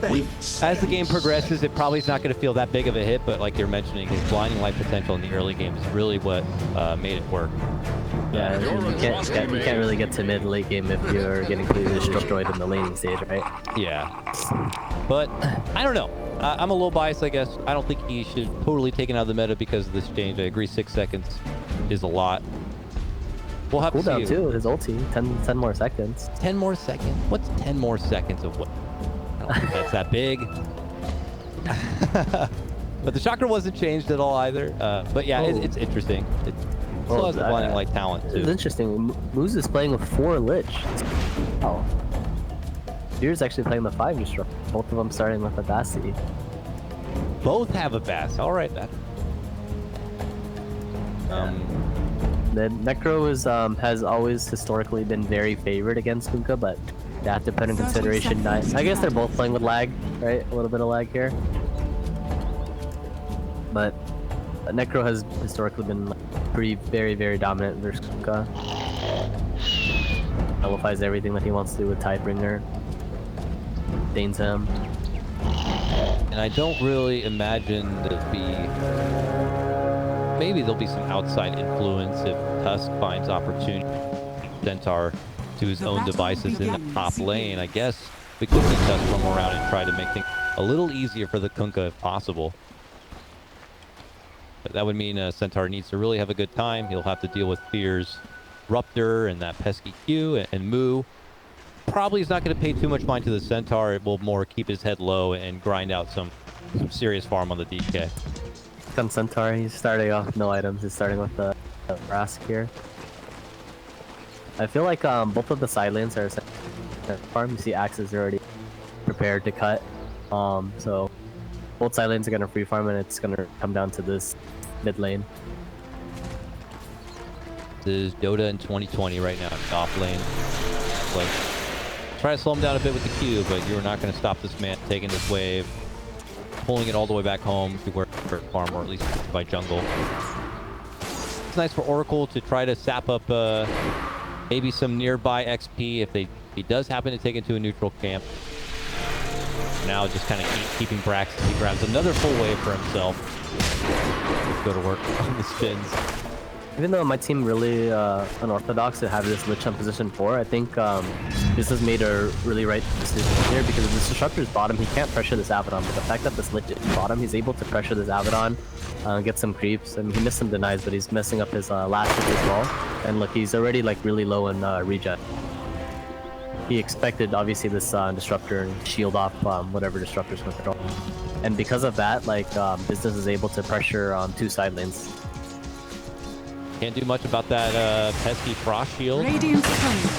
As the game progresses, it probably is not going to feel that big of a hit, but like you're mentioning, his blinding light potential in the early game is really what made it work. Yeah, you can't really get to mid-late game if you're getting completely destroyed in the laning stage, right? Yeah. But I don't know. I'm a little biased, I guess. I don't think he should totally taken out of the meta because of this change. I agree 6 seconds is a lot. We'll have to see. Cooldown too, his ulti, 10 more seconds. 10 more seconds? What's 10 more seconds of what? I don't think that's that big. But the chakra wasn't changed at all either. But yeah, it's interesting. It still has the blinding light talent too. It's interesting. Moose is playing with 4 Lich. Oh. Fury's actually playing the 5 Destruct. Both of them starting with a Basti. Both have a Bass. All right, that. The Necro is has always historically been very favored against Kunkka, but you have to put in consideration that I guess they're both playing with lag, right? A little bit of lag here. But Necro has historically been pretty very dominant versus Kunkka. Nullifies everything that he wants to do with Tidebringer. Stains him. And I don't really imagine there'll be... Maybe there'll be some outside influence if Tusk finds opportunity. Centaur to his own devices in the top lane. I guess we could see Tusk come around and try to make things a little easier for the Kunkka if possible. But that would mean Centaur needs to really have a good time. He'll have to deal with Fear's Ruptor and that pesky Q and Moo. Probably is not going to pay too much mind to the Centaur. It will more keep his head low and grind out some serious farm on the DK. On Centaur, he's starting off no items. He's starting with the Rask here. I feel like both of the side lanes are farm. You see Axes are already prepared to cut. So both side lanes are going to free farm, and it's going to come down to this mid lane. This is Dota in 2020 right now, top lane. Like, try to slow him down a bit with the Q, but you're not going to stop this man taking this wave, pulling it all the way back home to where farm, or at least by jungle. It's nice for Oracle to try to sap up maybe some nearby XP if he does happen to take it to a neutral camp. Now just kind of keeping Braxton. He grabs another full wave for himself. Let's go to work on the spins. Even though my team really unorthodox to have this Lich on position 4, I think this has made a really right decision here, because if this Disruptor's bottom, he can't pressure this Abaddon, but the fact that this Lich is bottom, he's able to pressure this Abaddon, get some creeps. I mean, he missed some denies, but he's messing up his last hit as well. And look, he's already like really low in regen. He expected obviously this Disruptor and shield off whatever Disruptor's going to throw. And because of that, like Business is able to pressure 2 side lanes. Can't do much about that pesky frost shield.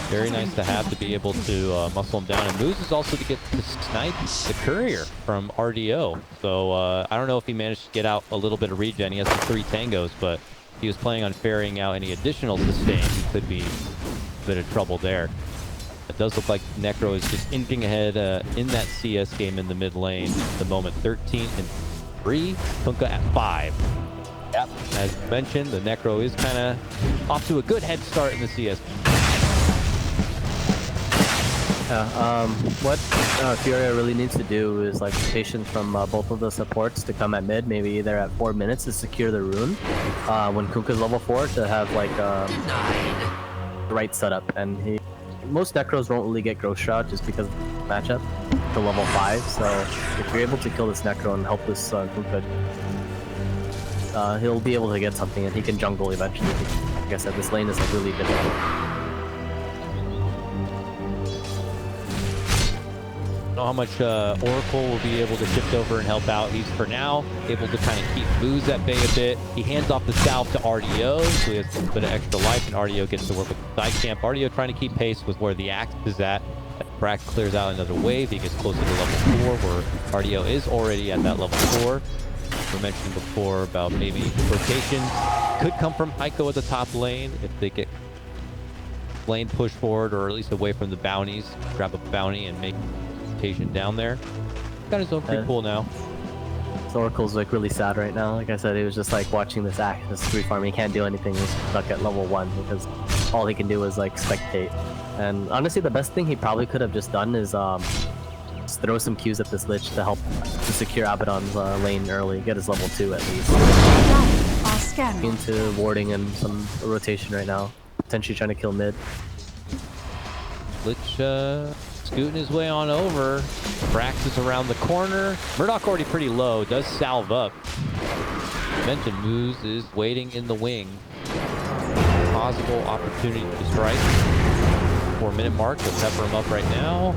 Very nice to have to be able to muscle him down. And Moose is also to get to snipe the courier from RDO. So I don't know if he managed to get out a little bit of regen. He has the 3 tangos, but he was planning on ferrying out any additional sustain. He could be a bit of trouble there. It does look like Necro is just inching ahead in that CS game in the mid lane at the moment. 13 and 3, Kunkka at 5. Yep. As mentioned, the Necro is kind of off to a good head start in the CS. What Furia really needs to do is like patience from both of the supports to come at mid, maybe either at 4 minutes to secure the rune. When Kunkka's level 4 to have like the right setup, and most Necros won't really get Growth Shroud just because of the matchup to level 5. So if you're able to kill this Necro and help this Kunkka, he'll be able to get something, and he can jungle eventually. Like I said, this lane is like really difficult. I don't know how much Oracle will be able to shift over and help out. He's for now able to kind of keep Booze at bay a bit. He hands off the south to RDO, so he has a bit of extra life, and RDO gets to work with the side camp. RDO trying to keep pace with where the axe is at. Brax clears out another wave. He gets closer to level 4, where RDO is already at that level 4. We mentioned before about maybe rotation could come from Ico at the top lane if they get lane push forward, or at least away from the bounties. Grab a bounty and make rotation down there. Got his own pretty cool now. So Oracle's like really sad right now. Like I said, he was just like watching this act, this free farm. He can't do anything. He's stuck at level 1 because all he can do is like spectate. And honestly, the best thing he probably could have just done is just throw some Qs at this Lich to help to secure Abaddon's lane early, get his level 2 at least. Into warding and some rotation right now. Potentially trying to kill mid. Lich scooting his way on over. Brax is around the corner. Murdoch already pretty low, does salve up. Mentioned Moose is waiting in the wing. Possible opportunity to strike. 4-minute mark, they'll pepper him up right now.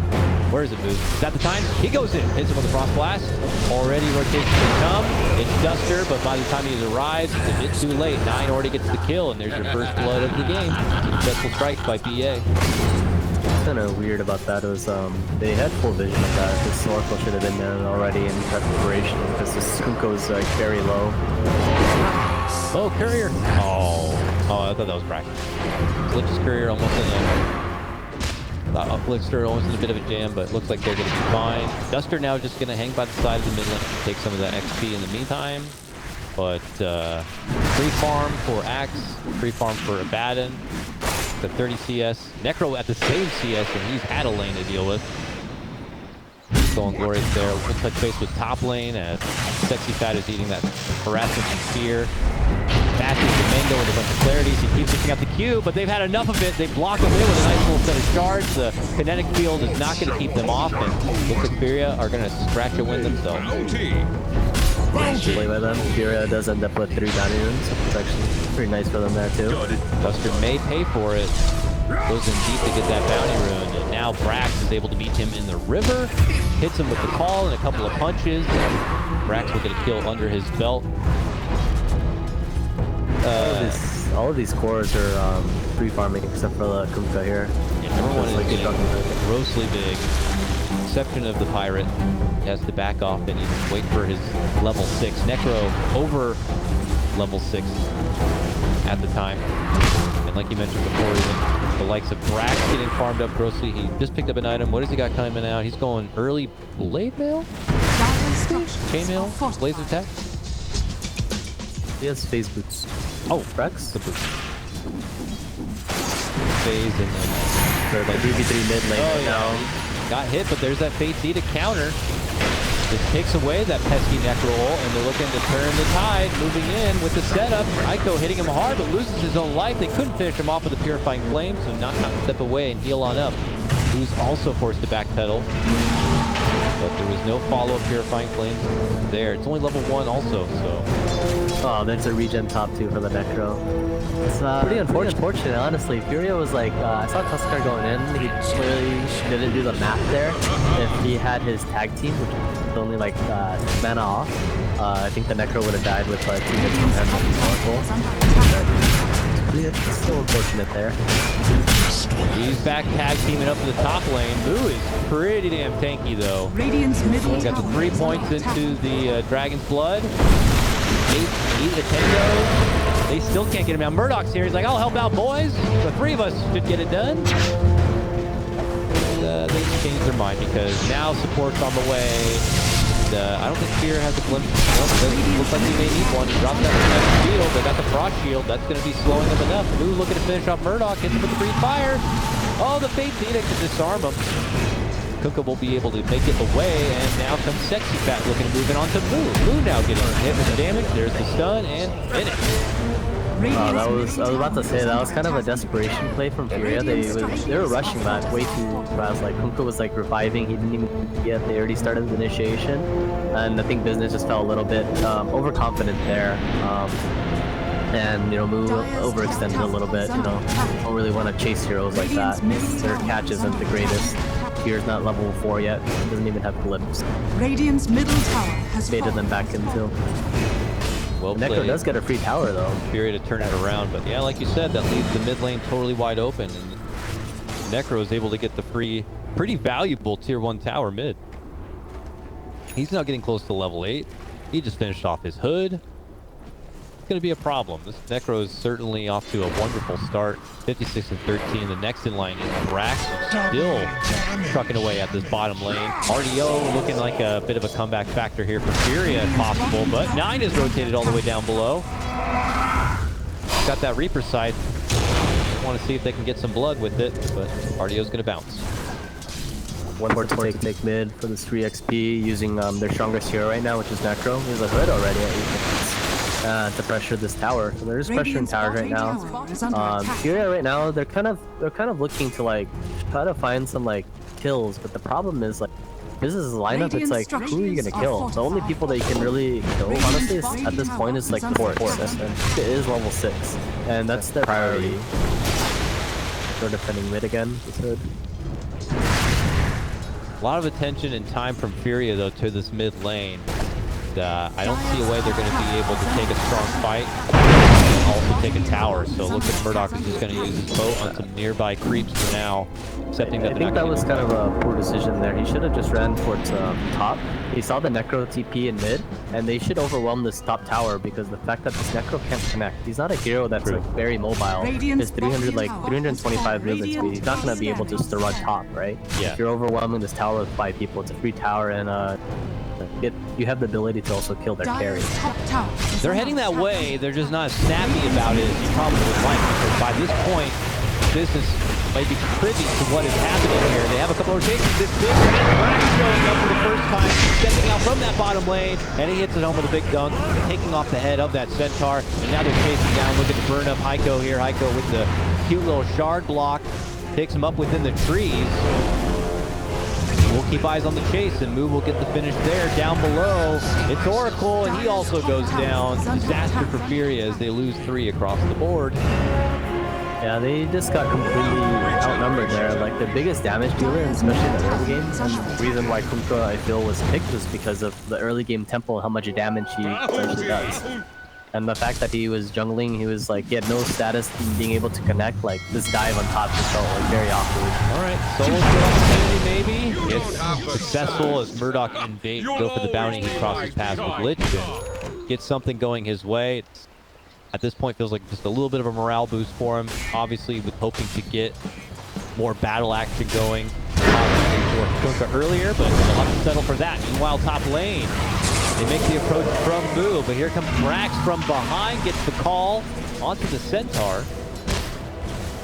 Where is it, Moose? Is that the time? He goes in, hits him with a frost blast. Already rotation to come. It's Duster, but by the time he arrives, it's a bit too late. 9 already gets the kill, and there's your first blood of the game. Successful strike by BA. What's kind of weird about that was they had full vision of that. This Snorkel should have been there already in preparation because this Skunko's like very low. Oh, Courier. Oh, I thought that was practice. Glitch's Courier almost in a... Uplifter almost in a bit of a jam, but it looks like they're going to be fine. Duster now just going to hang by the side of the mid lane to take some of that XP in the meantime. But free farm for Axe, free farm for Abaddon. The 30 CS. Necro at the same CS, and he's had a lane to deal with. Going glorious there. We'll touch base with top lane as Sexy Fat is eating that harassment and fear. Passes to Mango with a bunch of clarities. He keeps picking up the Q, but they've had enough of it. They block him in with a nice little set of shards. The kinetic field is not going to keep them off, and looks like Furia are going to scratch a win themselves. Play by them. Furia does end up with 3 bounty runes. It's actually pretty nice for them there too. Duster may pay for it. Goes in deep to get that bounty rune, and now Brax is able to meet him in the river. Hits him with the call and a couple of punches. Brax will get a kill under his belt. All of these cores are free farming except for the Kumka here. Yeah, everyone is getting grossly big. Exception of the pirate. He has to back off and even wait for his level 6. Necro over level 6 at the time. And like you mentioned before, even the likes of Brax getting farmed up grossly. He just picked up an item. What has he got coming out? He's going early blade mail? Chainmail? Laser attack? He has phase boots. Oh, Brax? The boots. Phase and then... So like 3v3 mid lane oh, yeah. now. Got hit, but there's that Fate D to counter. Just takes away that pesky Necro ult, and they're looking to turn the tide, moving in with the setup. Aiko hitting him hard, but loses his own life. They couldn't finish him off with a Purifying Flame, so not step away and heal on up. Who's also forced to backpedal. But there was no follow-up Purifying Flame there. It's only level 1 also, so... Oh, there's a regen top 2 for the Necro. It's pretty unfortunate, honestly. Furia was like, I saw Tuskar going in. He clearly didn't do the math there. If he had his tag team, which was only like 6 mana off, I think the Necro would have died with 2 hits from him with his It's still unfortunate there. He's back tag teaming up to the top lane. Boo is pretty damn tanky though. Radiant's middle got the 3 points into the Dragon's Blood. 8 Nintendo. They still can't get him out. Murdoch's here. He's like, I'll help out, boys. The 3 of us should get it done. And, they changed their mind because now support's on the way. I don't think Fear has a glimpse. Well, it doesn't look like he may need one. He dropped that shield. They got the frost shield. That's going to be slowing them enough. Boo looking to finish off Murdoch. Hits him with the free fire. Oh, the Fate Edict to disarm him. Kuka will be able to make it away, and now comes Sexy Fat looking to move it on to Boo. Boo now getting hit with the damage. There's the stun and finish. I was about to say that was kind of a desperation play from Furia. They were rushing that way too fast. Like Kuka was like reviving, he didn't even get. They already started the initiation, and I think business just felt a little bit overconfident there. And you know, Moo overextended a little bit. You know, don't really want to chase heroes like that. Their catch isn't the greatest. Fear's not level 4 yet. Doesn't even have glimpse. Radiant's middle tower has baited them back into. Well Necro played. does get a free tower though. Fury to turn it around, but yeah, like you said, that leaves the mid lane totally wide open, and Necro is able to get the free, pretty valuable tier 1 tower mid. He's now getting close to level 8. He just finished off his hood. It's going to be a problem. This Necro is certainly off to a wonderful start. 56 and 13. The next in line is Brax, still trucking away at this bottom lane. RDO looking like a bit of a comeback factor here for Furia if possible, but 9 is rotated all the way down below. Got that Reaper side. Want to see if they can get some blood with it, but RDO's going to bounce. one port to take mid for this free XP using their strongest hero right now, which is Necro. He's a hood already at 8 minutes to pressure this tower. So there is pressure in tower right now. Furia right now, they're kind of looking to like try to find some like kills, but the problem is like this is a lineup. It's like, who are you gonna kill? The only people that you can really kill, honestly, at this point is like Fort. And it is level 6, and that's their priority. They're defending mid again. This hood. A lot of attention and time from Furia though to this mid lane. I don't see a way they're going to be able to take a strong fight and also take a tower. So look at Murdoch is just going to use his boat on some nearby creeps for now. Accepting that I think that was kind of a poor decision there. He should have just ran towards top. He saw the Necro TP in mid, and they should overwhelm this top tower because the fact that this Necro can't connect. He's not a hero that's like very mobile. His 325 movement speed. He's not going to be able just to run top, right? Yeah. If you're overwhelming this tower with 5 people, it's a free tower, and you have the ability to also kill their carry. They're heading that way. They're just not as snappy about it as you probably would like, because by this point, business might be privy to what is happening here. They have a couple of rotations. This big Brax showing up for the first time, stepping out from that bottom lane, and he hits it home with a big dunk, taking off the head of that Centaur, and now they're chasing down. Look at the burn up Heiko here. Heiko with the cute little shard block, takes him up within the trees. We'll keep eyes on the chase, and Moo will get the finish there. Down below, it's Oracle, and he also goes down. Disaster for Furia as they lose 3 across the board. Yeah, they just got completely outnumbered there. Like, the biggest damage dealer, especially in the early game, and the reason why Kunkka, I feel, was picked was because of the early game tempo and how much damage he essentially does. And the fact that he was jungling, he was like, he had no status in being able to connect. Like, this dive on top just felt like very awkward. All right, solo kill opportunity maybe. It's successful as Murdoch and Bait go for the bounty. He crosses past with Lich and gets something going his way. It's, at this point, feels like just a little bit of a morale boost for him. Obviously, with hoping to get more battle action going for Kunkka earlier, but they'll have to settle for that. Meanwhile, top lane. They make the approach from Moo, but here comes Brax from behind, gets the call onto the Centaur.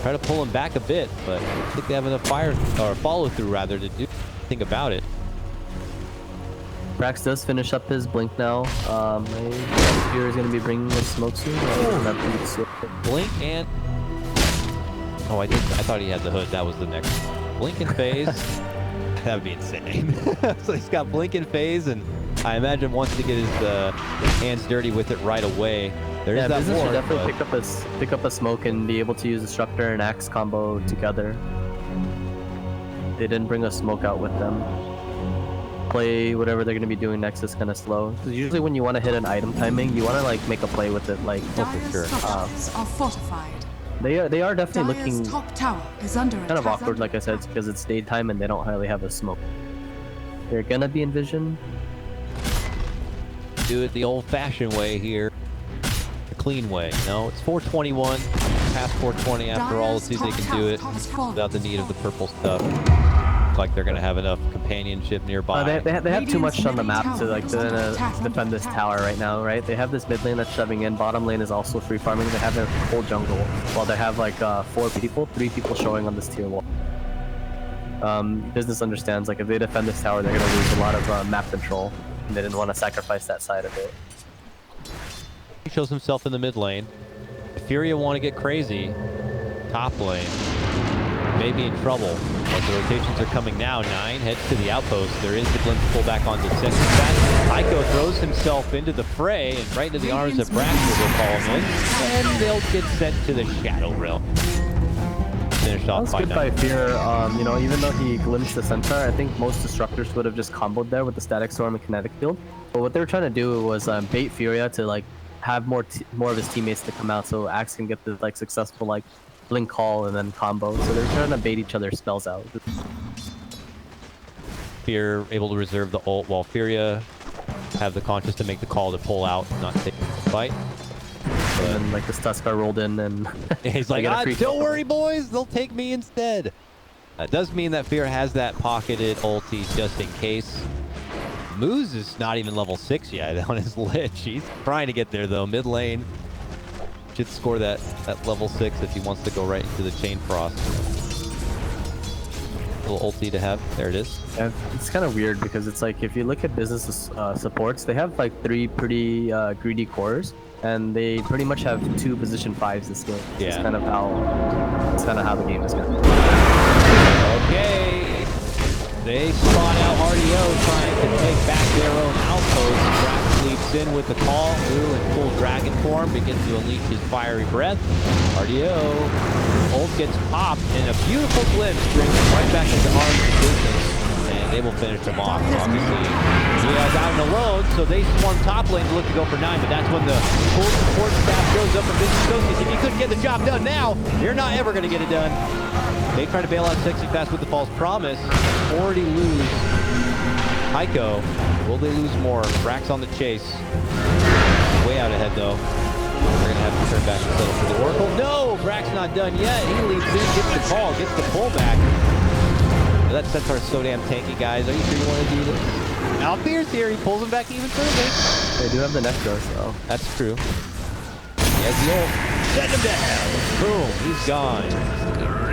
Try to pull him back a bit, but I think they have enough fire, or follow through rather, to do anything about it. Brax does finish up his blink now. Here is going to be bringing in smoke soon. Blink and... Oh, I thought he had the hood. That was the next one. Blink and phase. That would be insane. So he's got blink and phase, and I imagine wants to get his hands dirty with it right away. There is that Business ward, should definitely pick up a smoke and be able to use Destructor and Axe combo together. They didn't bring a smoke out with them. Play whatever they're going to be doing next is kind of slow. Because usually when you want to hit an item timing, you want to like make a play with it, like for sure. Are fortified. They are definitely looking top tower is under kind of awkward, like I said, because it's daytime and they don't really have a smoke. They're gonna be in vision. Do it the old-fashioned way here, the clean way. No, it's 421, past 420 after all. Let's see if they can do it without the need of the purple stuff. Looks like they're gonna have enough companionship nearby. They have too much on the map to like defend this tower right now, right? They have this mid lane that's shoving in. Bottom lane is also free farming. They have a whole jungle, while they have like 3 people showing on this tier wall. Business understands, like, if they defend this tower, they're gonna lose a lot of map control, and they didn't want to sacrifice that side of it. He shows himself in the mid lane. If Furia want to get crazy, top lane may be in trouble. But the rotations are coming now. 9 heads to the outpost. There is the glimpse pull back onto 6. In fact, Heiko throws himself into the fray and right into the arms of Brax will call him in, and they'll get sent to the Shadow Realm. Finished off by 9. That was good by Fear. You know, even though he glimpsed the Centaur, I think most Destructors would have just comboed there with the Static Storm and Kinetic Field. But what they were trying to do was bait Furia to like have more of his teammates to come out, so Axe can get the like successful like blink call and then combo. So they're trying to bait each other's spells out. Fear able to reserve the ult, while Furia have the conscience to make the call to pull out, not take the fight. And then like the Tuskar rolled in and he's like, don't worry boys, they'll take me instead. That does mean that Fear has that pocketed ulti just in case. Moose is not even level 6 yet on his Lich. He's trying to get there though. Mid lane should score that level 6 if he wants to go right into the Chain Frost. Little ulti to have. There it is. Yeah, it's kind of weird because it's like if you look at business supports, they have like 3 pretty greedy cores, and they pretty much have 2 position 5s this game. Yeah. It's kind of how the game is going. Okay. They spot out RDO trying to take back their own outpost. Drax leaps in with the call. Blue in full dragon form begins to unleash his fiery breath. RDO ult gets popped, and a beautiful glimpse brings him right back into arms of business. And they will finish him off, obviously. Yeah, down and alone, so they swarm top lane to look to go for 9, but that's when the full support staff goes up for Business Associates. If you couldn't get the job done now, you're not ever going to get it done. They try to bail out Sexy Fast with the false promise. Already lose Heiko. Will they lose more? Brax on the chase. Way out ahead, though. They're going to have to turn back and settle for the Oracle. No! Brax not done yet. He leads in, gets the call, gets the pullback. That Centaur's so damn tanky, guys. Are you sure you want to do this? Alfier's here. He pulls him back even further. They do have the Necro, so. That's true. He has the ult. Send him to hell. Boom. He's gone.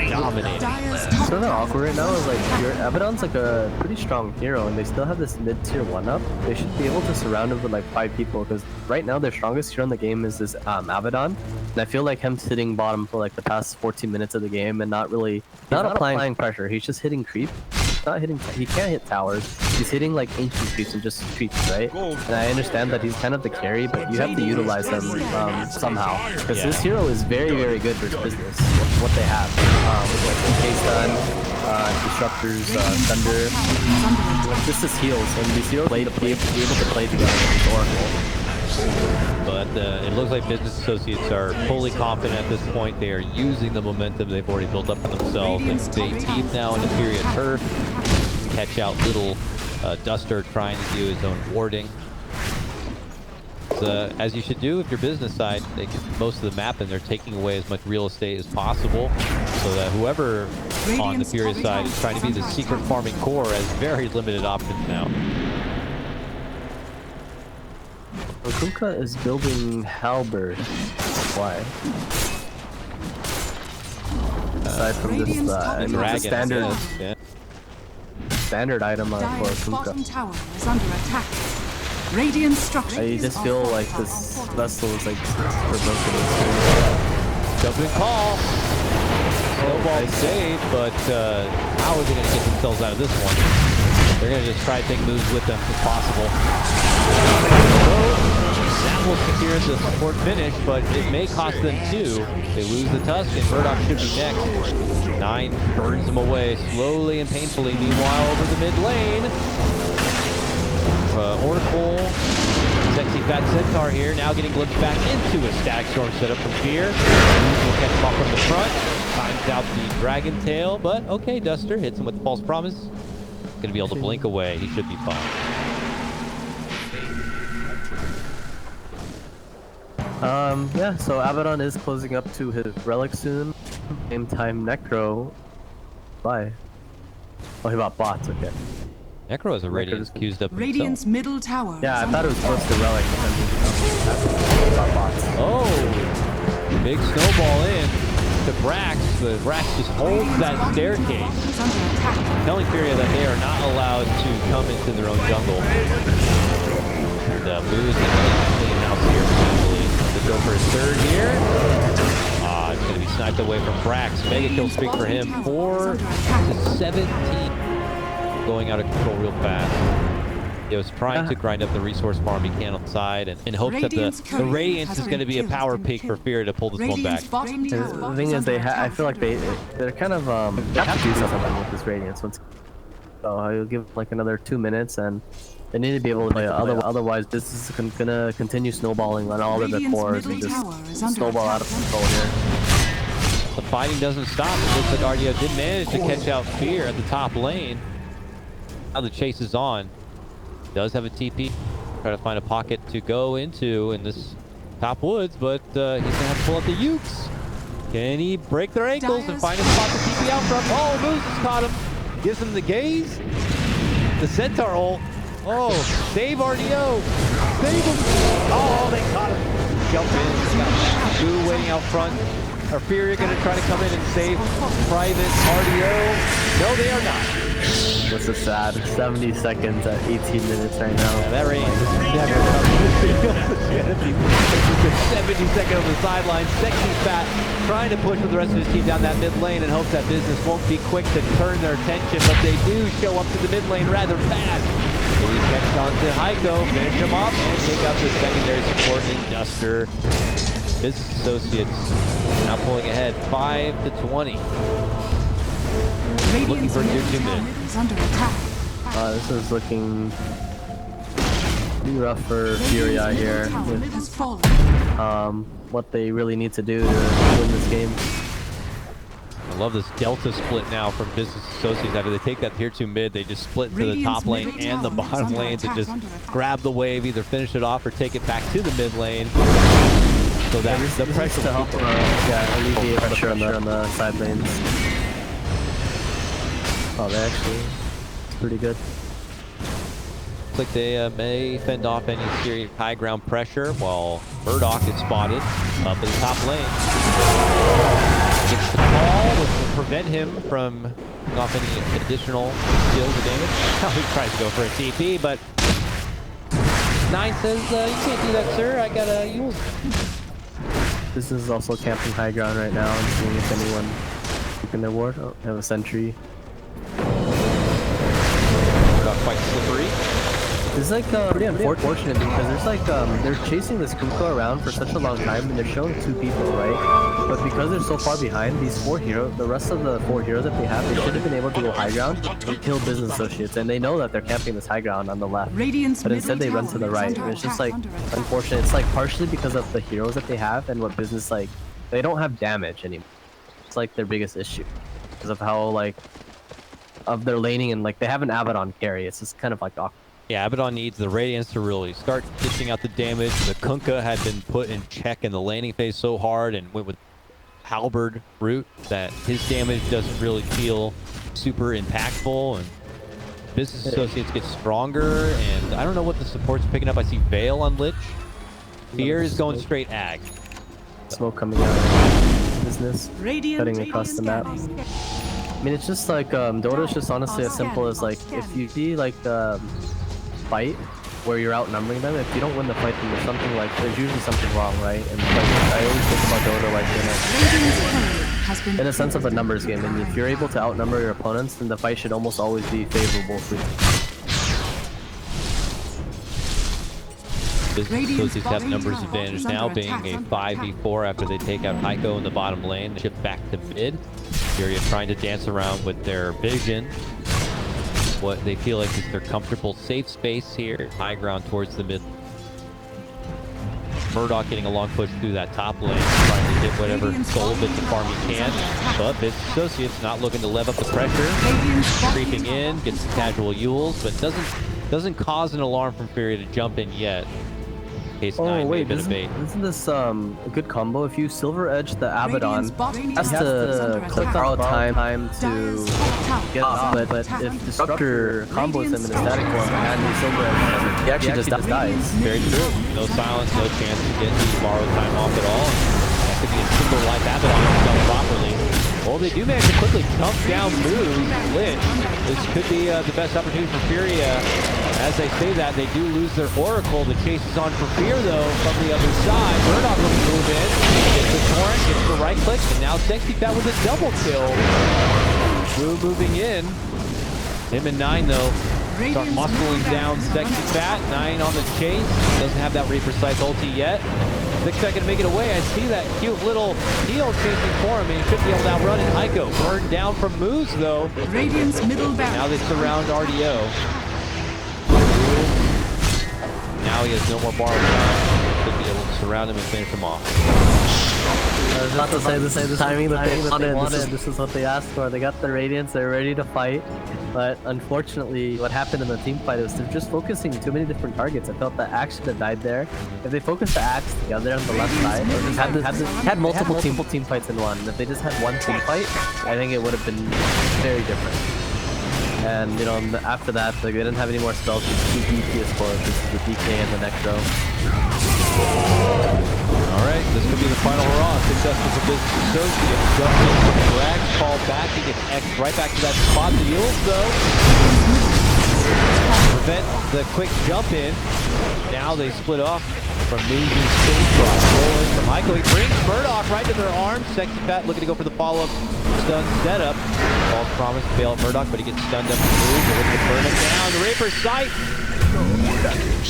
Dominating. It's sort of awkward right now. Is like Abaddon's like a pretty strong hero, and they still have this mid-tier 1-up. They should be able to surround him with like 5 people, because right now their strongest hero in the game is this Abaddon, and I feel like him sitting bottom for like the past 14 minutes of the game and not applying pressure. He's just hitting creep. Not hitting. He can't hit towers. He's hitting like ancient creeps and just creeps, right? And I understand that he's kind of the carry, but you have to utilize him somehow, because this hero is very, very good for business. What they have, with like AK stun, disruptors, thunder. This is heals, and these heroes be able to play together with Oracle. But it looks like Business Associates are fully confident at this point. They are using the momentum they've already built up for themselves. They team now into Furia turf to catch out little Duster trying to do his own warding. As you should do if you're business side, they get most of the map and they're taking away as much real estate as possible, so that whoever on the Furia side is trying to be the secret farming core has very limited options now. Kuka is building Halberd. Why? Aside from this standard item for Kuka. Tower is under attack. Radiant structure. I just feel like this vessel is like broken. Jumping call. Snowball saved, but how are they going to get themselves out of this one? They're going to just try to take moves with them if possible. That will secure the support finish, but it may cost them 2. They lose the Tusk, and Murdoch should be next. 9 burns them away slowly and painfully. Meanwhile, over the mid lane, Oracle, Sexy Fat Centaur here, now getting glimpsed back into a Static Storm setup from Fear. Will catch him off from the front. Times out the Dragon Tail, but okay, Duster hits him with the False Promise. Gonna be able to blink away. He should be fine. Yeah, so Abaddon is closing up to his relic soon. Same time Necro. Bye. Oh, he bought bots, okay. Necro is a Radiance accused up Radiant's himself. middle tower. Yeah, I thought it was close to relic. He bought bots. Oh! Big snowball in to Brax, but Brax just holds that staircase, telling Furia that they are not allowed to come into their own jungle. And Blue's going to be clean house here potentially. To go for his 3rd here. It's going to be sniped away from Brax. Mega kill streak for him. 4 to 17. Going out of control real fast. He was trying to grind up the resource farm he can on the side, and in hopes that the Radiance is going to be a power peak for Furia to pull this one back. The thing is, I feel like they're kind of they have to do something with this Radiance. So I'll give like another 2 minutes, and they need to be able to play. Otherwise, this is gonna continue snowballing on all of the cores and just snowball out of control here. The fighting doesn't stop. It looks like RDO did manage to catch out Fear at the top lane. Now the chase is on. Does have a TP. Try to find a pocket to go into in this top woods, but he's gonna have to pull up the Ukes. Can he break their ankles and find a spot to TP out from? Oh, Moose has caught him. Gives him the gaze. The Centaur ult. Oh, save RDO. Save him. Oh, they caught him. Jump in. Got Goo waiting out front. Are Furia going to try to come in and save Private RDO? No, they are not. This is sad. 70 seconds at 18 minutes right now. Yeah, that range is never coming. 70 seconds on the sideline. Sexy Fat trying to push with the rest of his team down that mid lane in hopes that business won't be quick to turn their attention, but they do show up to the mid lane rather fast. He checks onto Heiko, finish him off, and take out the secondary support in Duster. Business Associates now pulling ahead 5-20. Looking for tier 2 mid. This is looking pretty rough for Furia here with what they really need to do to win this game. I love this Delta split now from Business Associates. After they take that tier 2 mid, they just split to the top lane and the bottom lane to just grab the wave, either finish it off or take it back to the mid lane. So that the pressure to help alleviate pressure on the side lanes. Oh, they actually, it's pretty good. Looks like they may fend off any serious high ground pressure while Murdoch is spotted up in the top lane. Gets the call, which will prevent him from getting off any additional skills or damage. Now he tries to go for a TP, but Nine says, you can't do that, sir. I gotta use it. This is also camping high ground right now and seeing if anyone in their ward. Oh, they have a sentry. Murdoch quite slippery. It's like pretty unfortunate because there's like they're chasing this Kumko around for such a long time and they're showing 2 people, right? But because they're so far behind, these 4 heroes, the rest of the 4 heroes that they have, they should have been able to go high ground and kill Business Associates, and they know that they're camping this high ground on the left. But instead they run to the right. And it's just like unfortunate. It's like partially because of the heroes that they have and what Business, like, they don't have damage anymore. It's like their biggest issue because of how like of their laning, and like they have an Abaddon carry. It's just kind of like awkward. Yeah, Abaddon needs the Radiance to really start dishing out the damage. The Kunkka had been put in check in the laning phase so hard and went with Halberd route that his damage doesn't really feel super impactful. And Business Associates get stronger, and I don't know what the support's picking up. I see Veil on Lich. Fear is going straight Ag. Smoke coming out of Business, cutting across the map. I mean, it's just like Dota is just honestly as simple as like if you see like fight where you're outnumbering them, if you don't win the fight, then there's something like there's usually something wrong, right? And like I always think about Dota like in a sense of a numbers game, and if you're able to outnumber your opponents, then the fight should almost always be favorable for you. Business Associates have numbers advantage now, being a 5v4 after they take out Heiko in the bottom lane, ship back to mid. Furia trying to dance around with their vision. What they feel like is their comfortable safe space here. High ground towards the mid. Murdoch getting a long push through that top lane, trying to get whatever soul bits of farm he can. But Business Associates not looking to lev up the pressure. Creeping in, gets some casual Yules, but doesn't cause an alarm from Furia to jump in yet. Oh wait, isn't this a good combo? If you silver edge the Abaddon, has to click all the time to get off, but if Disruptor combos him in a static form and you silver edge him, he actually just dies. Very true. No silence, no chance to get the borrowed time off at all. That could be a single life Abaddon if done properly. Well, they do manage to quickly jump down moves. Lich. This could be the best opportunity for Furia. As they say that, they do lose their Oracle. The chase is on for Fear, though, from the other side. Murdoch looking to move in. Gets the torrent, gets the right click, and now Sexy Fat with a double kill. Blue moving in. Him and Nine, though, start muscling down Sexy Fat. Nine on the chase. Doesn't have that Reaper Scythe ulti yet. 6 seconds to make it away. I see that cute little heel chasing for him, and he should be able to outrun it. Heiko burned down from moves, though. Radiant's middle barracks. Now they surround RDO. Now he has no more borrowed time. Should be able to surround him and finish him off. I was about to say the timing that they wanted. This is what they asked for. They got the Radiance, they're ready to fight. But unfortunately, what happened in the team fight was they're just focusing too many different targets. I felt that Axe should have died there. If they focused the Axe together on the left side, or just had multiple team fights in one, if they just had one team fight, I think it would have been very different. And you know, after that, like, they didn't have any more spells. Just 2 BTS Pro, just the DK and the Necro. All right, this could be the final hurrah. Successful for Business Associates. Jumps in from Bragg, called back. He gets X right back to that spot. The Eels, though, prevent the quick jump in. Now they split off from Moose' stage drop. Roll in from Michael. He brings Murdoch right to their arms. Sexy Fat looking to go for the follow-up stun setup. False promise to bail out Murdoch, but he gets stunned up and moved. They look to burn him down. The Reaper's sight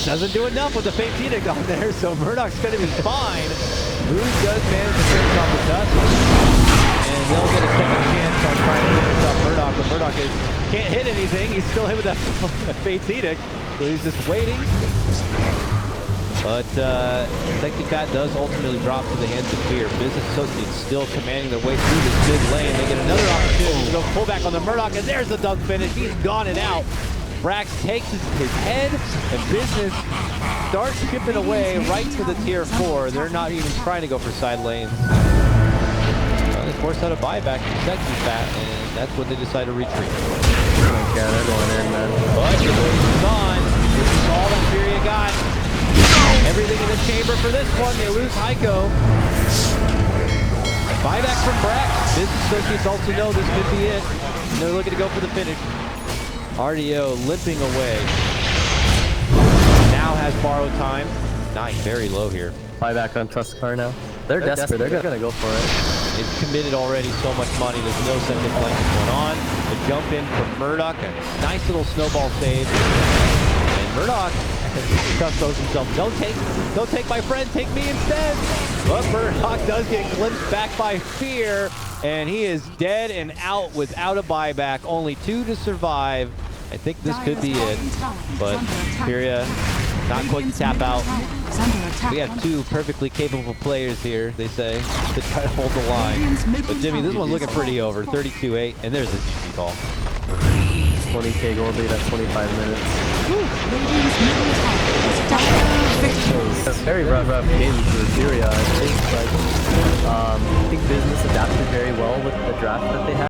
doesn't do enough with the fake edict on there, so Murdoch's going to be fine. Moose does manage to finish off the tusk, and they'll get a second chance on trying to finish off Murdoch, but Murdoch can't hit anything. He's still hit with that fate edict, so he's just waiting. But Sexy Fat does ultimately drop to the hands of Fear. Business Associates still commanding their way through this mid lane. They get another opportunity to go pull back on the Murdoch, and there's the dunk finish. He's gone and out. Brax takes his head, and Business starts chipping away right to the tier 4. They're not even trying to go for side lanes. They forced out a buyback from Sexy Fat, and that's when they decide to retreat. Yeah, they're going in, man. But the race is on. This is all that Furia got. Everything in the chamber for this one. They lose Heiko. Buyback from Brax. Business Associates also know this could be it. And they're looking to go for the finish. RDO limping away. Now has borrowed time. Dying very low here. Buyback on Tuskar now. They're desperate. They're going to go for it. They've committed already so much money. There's no sense in playing this one on. The jump in from Murdoch. A nice little snowball save. And Murdoch throws himself. Don't take my friend. Take me instead. But Murdoch does get glimpsed back by Fear. And he is dead and out without a buyback. Only 2 to survive. I think this could be it. But Furia not quick to tap out. We have 2 perfectly capable players here, they say, to try to hold the line. But Jimmy, this one's looking pretty over. 32-8, and there's a GG call. 20k gold lead at 25 minutes. It's a very rough game for Furia. I think Business adapted very well with the draft that they had.